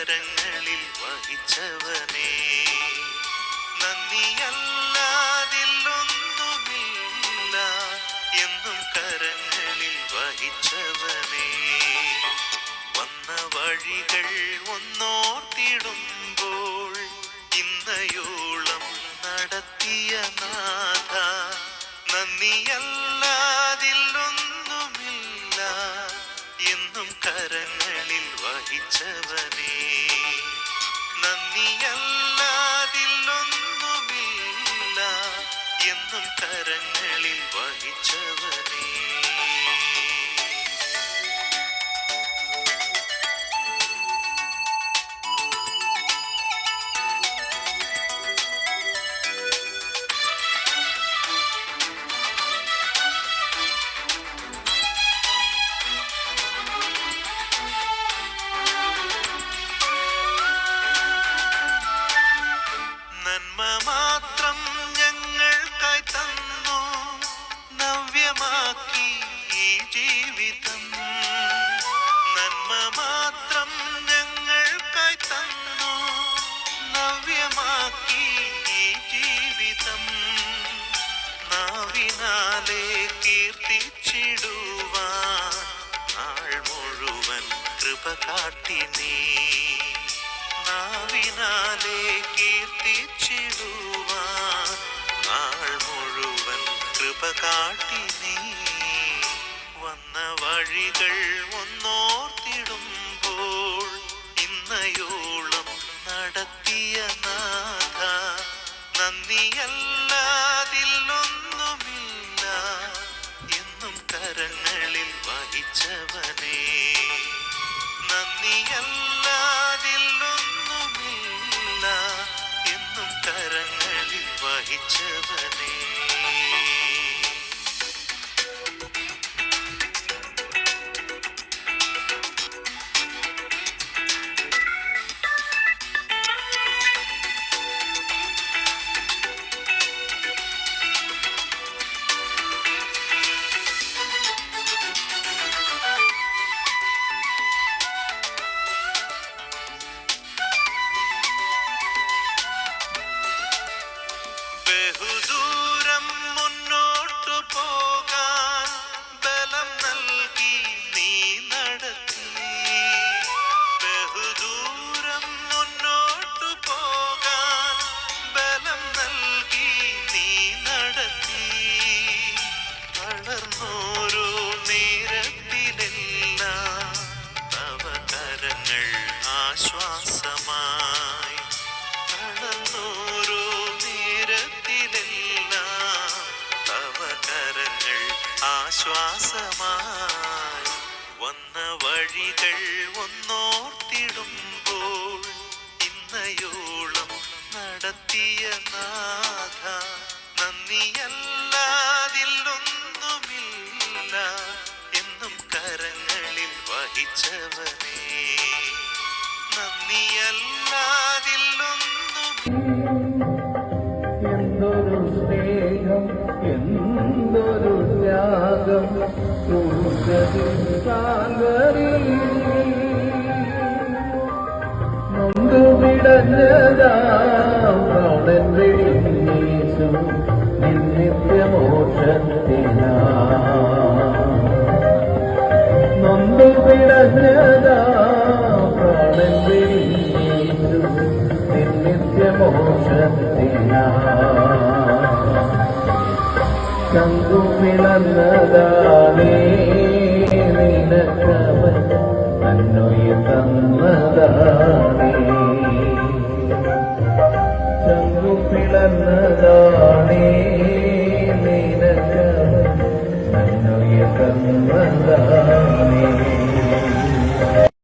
കരങ്ങളിൽ വഹിച്ചവനേ, നന്ദിയല്ലാതില്ലൊന്നുമില്ല എന്നും കരങ്ങളിൽ വഹിച്ചവനേ. വന്ന വഴികൾ ഒന്നോർത്തിടുമ്പോൾ ഇന്നയോളം നടത്തിയ നാഥ, നന്ദിയല്ലാതില്ലൊന്നുമില്ല എന്നും കരങ്ങളിൽ വഹിച്ചവനേ, നന്ദിയല്ലാതില്ലൊന്നുമില്ല എന്നും കരങ്ങളിൽ വഹിച്ചവനേ. നന്മ മാത്രം ഞങ്ങൾക്കായി തന്നു, നവ്യമാക്കി ഈ ജീവിതം. നന്മ മാത്രം ഞങ്ങൾക്കായി തന്നു, നവ്യമാക്കി ഈ ജീവിതം. നാവിനാലെ കീർത്തിച്ചിടുവാൻ നാൾ മുഴുവൻ കൃപ കാട്ടി നീ, നാവിനാലെ കീർത്തിച്ചിടുവാൻ നാൾ മുഴുവൻ കൃപ കാട്ടി നീ. വന്ന വഴികൾ ഒന്നോർത്തിടുമ്പോൾ ഇന്നയോളം നടത്തിയ നാഥ, നന്ദിയല്ലാതില്ലൊന്നുമില്ല എന്നും കരങ്ങളിൽ വഹിച്ചവനേ, നന്ദിയല്ലാതില്ലൊന്നുമില്ല എന്നും കരങ്ങളിൽ വഹിച്ചവനേ. ബഹുദൂരം മുന്നോട്ടു പോകാൻ ബലം നൽകി നീ നടത്തി, ബഹുദൂരം മുന്നോട്ടു പോകാൻ ബലം നൽകി നീ നടത്തി. വളർന്നോരോ നേരത്തിലെല്ലാം തവ കരങ്ങൾ ആശ്വാസമായി, വളർന്നോരോ നേരത്തിലെല്ലാം തവ കരങ്ങൾ ആശ്വാസമായി. വന്ന വഴികൾ ഒന്നോർത്തിടുമ്പോൾ ഇന്നയോളം നടത്തിയ നാഥ, നന്ദിയല്ലാതില്ലൊന്നുമില്ല എന്നും കരങ്ങളിൽ വഹിച്ചവനേ, എന്തൊരു സ്നേഹം, എന്തൊരു ത്യാഗം, നൊന്തു പിടഞ്ഞതാം യേശു നിത്യമോക്ഷത്തിനാ